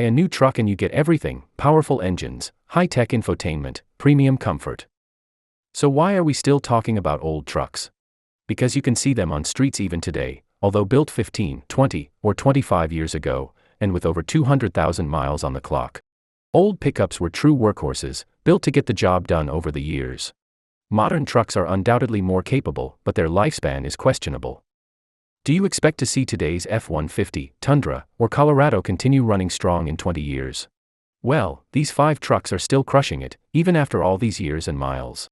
a new truck and you get everything: powerful engines, high-tech infotainment, premium comfort. So why are we still talking about old trucks? Because you can see them on streets even today, although built 15, 20, or 25 years ago, and with over 200,000 miles on the clock. Old pickups were true workhorses, built to get the job done over the years. Modern trucks are undoubtedly more capable, but their lifespan is questionable. Do you expect to see today's F-150, Tundra, or Colorado continue running strong in 20 years? Well, these 5 trucks are still crushing it, even after all these years and miles.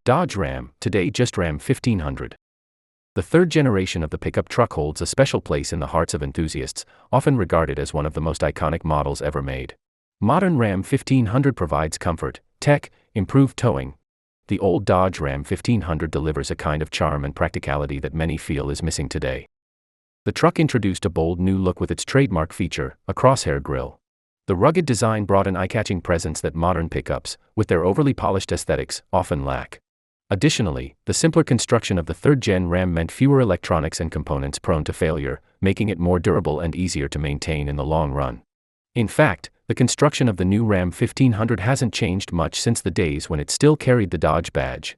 Dodge Ram, today just Ram 1500. The third generation of the pickup truck holds a special place in the hearts of enthusiasts, often regarded as one of the most iconic models ever made. Modern Ram 1500 provides comfort, tech, improved towing. The old Dodge Ram 1500 delivers a kind of charm and practicality that many feel is missing today. The truck introduced a bold new look with its trademark feature, a crosshair grille. The rugged design brought an eye-catching presence that modern pickups, with their overly polished aesthetics, often lack. Additionally, the simpler construction of the third-gen Ram meant fewer electronics and components prone to failure, making it more durable and easier to maintain in the long run. In fact, the construction of the new Ram 1500 hasn't changed much since the days when it still carried the Dodge badge.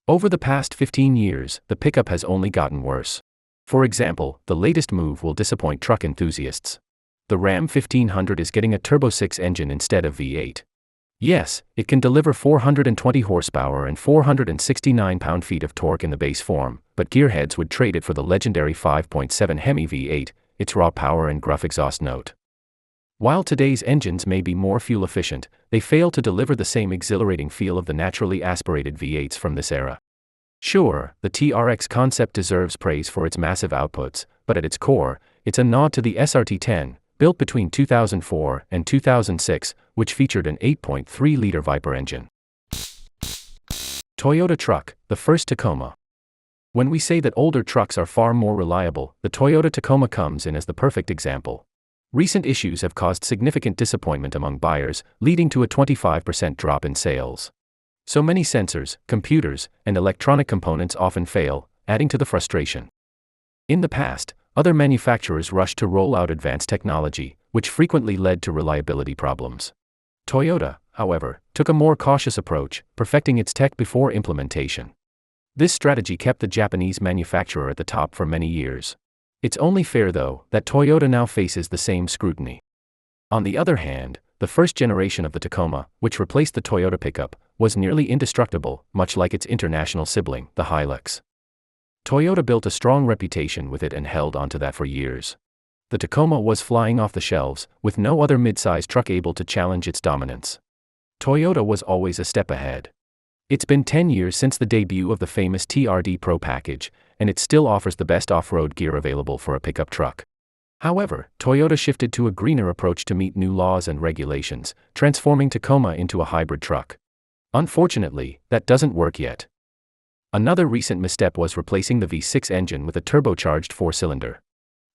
Over the past 15 years, the pickup has only gotten worse. For example, the latest move will disappoint truck enthusiasts. The Ram 1500 is getting a Turbo 6 engine instead of V8. Yes, it can deliver 420 horsepower and 469 pound-feet of torque in the base form, but gearheads would trade it for the legendary 5.7 Hemi V8, its raw power and gruff exhaust note. While today's engines may be more fuel-efficient, they fail to deliver the same exhilarating feel of the naturally aspirated V8s from this era. Sure, the TRX concept deserves praise for its massive outputs, but at its core, it's a nod to the SRT-10, built between 2004 and 2006, which featured an 8.3-liter Viper engine. Toyota truck, the first Tacoma. When we say that older trucks are far more reliable, the Toyota Tacoma comes in as the perfect example. Recent issues have caused significant disappointment among buyers, leading to a 25% drop in sales. So many sensors, computers, and electronic components often fail, adding to the frustration. In the past, other manufacturers rushed to roll out advanced technology, which frequently led to reliability problems. Toyota, however, took a more cautious approach, perfecting its tech before implementation. This strategy kept the Japanese manufacturer at the top for many years. It's only fair, though, that Toyota now faces the same scrutiny. On the other hand, the first generation of the Tacoma, which replaced the Toyota pickup, was nearly indestructible, much like its international sibling, the Hilux. Toyota built a strong reputation with it and held onto that for years. The Tacoma was flying off the shelves, with no other mid-size truck able to challenge its dominance. Toyota was always a step ahead. It's been 10 years since the debut of the famous TRD Pro package, and it still offers the best off-road gear available for a pickup truck. However, Toyota shifted to a greener approach to meet new laws and regulations, transforming Tacoma into a hybrid truck. Unfortunately, that doesn't work yet. Another recent misstep was replacing the V6 engine with a turbocharged 4-cylinder.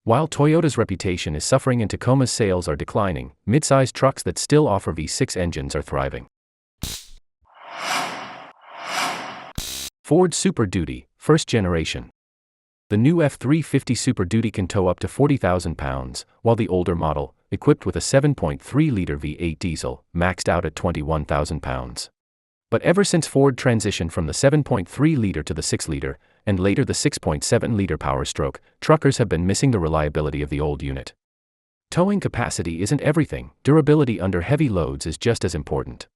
While Toyota's reputation is suffering and Tacoma's sales are declining, mid-size trucks that still offer V6 engines are thriving. Ford Super Duty, first generation. The new F-350 Super Duty can tow up to 40,000 pounds, while the older model, equipped with a 7.3-liter V8 diesel, maxed out at 21,000 pounds. But ever since Ford transitioned from the 7.3-liter to the 6-liter, and later the 6.7-liter Power Stroke, truckers have been missing the reliability of the old unit. Towing capacity isn't everything, durability under heavy loads is just as important.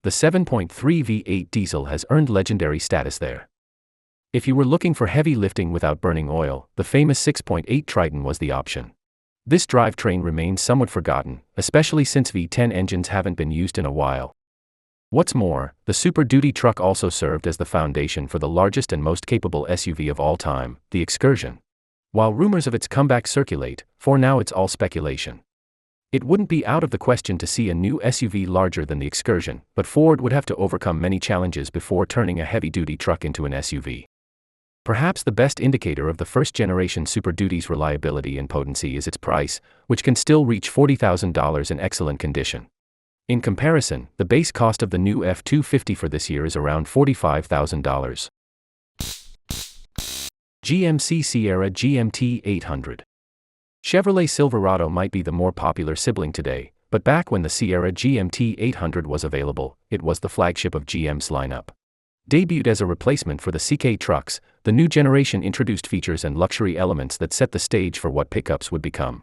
The 7.3 V8 diesel has earned legendary status there. If you were looking for heavy lifting without burning oil, the famous 6.8 Triton was the option. This drivetrain remains somewhat forgotten, especially since V10 engines haven't been used in a while. What's more, the Super Duty truck also served as the foundation for the largest and most capable SUV of all time, the Excursion. While rumors of its comeback circulate, for now it's all speculation. It wouldn't be out of the question to see a new SUV larger than the Excursion, but Ford would have to overcome many challenges before turning a heavy-duty truck into an SUV. Perhaps the best indicator of the first-generation Super Duty's reliability and potency is its price, which can still reach $40,000 in excellent condition. In comparison, the base cost of the new F-250 for this year is around $45,000. GMC Sierra GMT 800. Chevrolet Silverado might be the more popular sibling today, but back when the Sierra GMT 800 was available, it was the flagship of GM's lineup. Debuted as a replacement for the CK trucks, the new generation introduced features and luxury elements that set the stage for what pickups would become.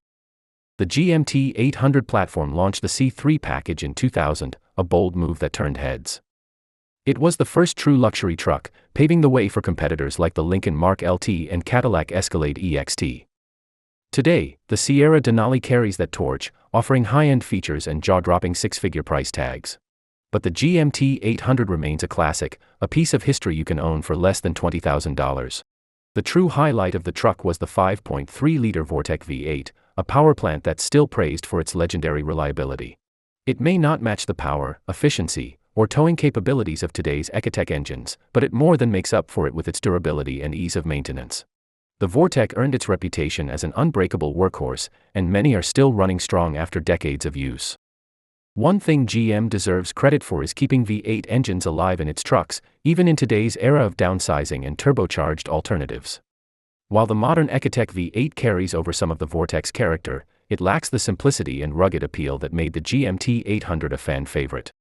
The GMT 800 platform launched the C3 package in 2000, a bold move that turned heads. It was the first true luxury truck, paving the way for competitors like the Lincoln Mark LT and Cadillac Escalade EXT. Today, the Sierra Denali carries that torch, offering high-end features and jaw-dropping six-figure price tags. But the GMT 800 remains a classic, a piece of history you can own for less than $20,000. The true highlight of the truck was the 5.3-liter Vortec V8, a power plant that's still praised for its legendary reliability. It may not match the power, efficiency, or towing capabilities of today's Ecotec engines, but it more than makes up for it with its durability and ease of maintenance. The Vortec earned its reputation as an unbreakable workhorse, and many are still running strong after decades of use. One thing GM deserves credit for is keeping V8 engines alive in its trucks, even in today's era of downsizing and turbocharged alternatives. While the modern Ecotec V8 carries over some of the Vortec's character, it lacks the simplicity and rugged appeal that made the GMT 800 a fan favorite.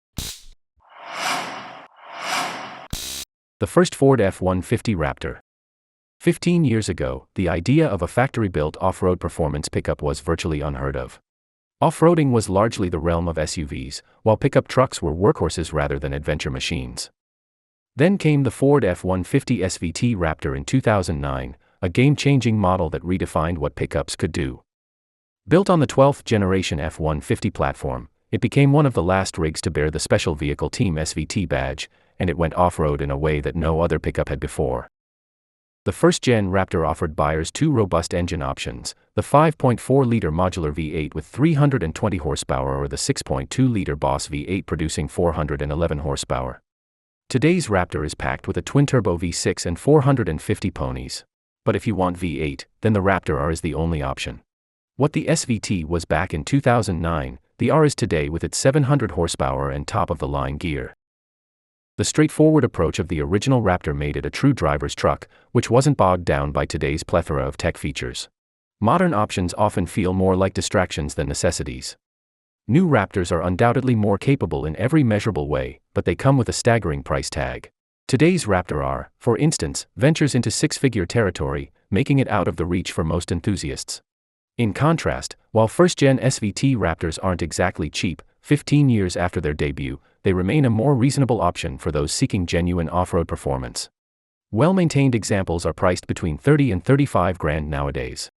The first Ford F-150 Raptor. 15 years ago, the idea of a factory-built off-road performance pickup was virtually unheard of. Off-roading was largely the realm of SUVs, while pickup trucks were workhorses rather than adventure machines. Then came the Ford F-150 SVT Raptor in 2009, a game-changing model that redefined what pickups could do. Built on the 12th generation F-150 platform, it became one of the last rigs to bear the Special Vehicle Team SVT badge, and it went off-road in a way that no other pickup had before. The first-gen Raptor offered buyers two robust engine options, the 5.4-liter modular V8 with 320 horsepower or the 6.2-liter Boss V8 producing 411 horsepower. Today's Raptor is packed with a twin-turbo V6 and 450 ponies. But if you want V8, then the Raptor R is the only option. What the SVT was back in 2009, the R is today with its 700 horsepower and top-of-the-line gear. The straightforward approach of the original Raptor made it a true driver's truck, which wasn't bogged down by today's plethora of tech features. Modern options often feel more like distractions than necessities. New Raptors are undoubtedly more capable in every measurable way, but they come with a staggering price tag. Today's Raptor R, for instance, ventures into six-figure territory, making it out of the reach for most enthusiasts. In contrast, while first-gen SVT Raptors aren't exactly cheap, 15 years after their debut, they remain a more reasonable option for those seeking genuine off-road performance. Well-maintained examples are priced between $30 and $35 grand nowadays.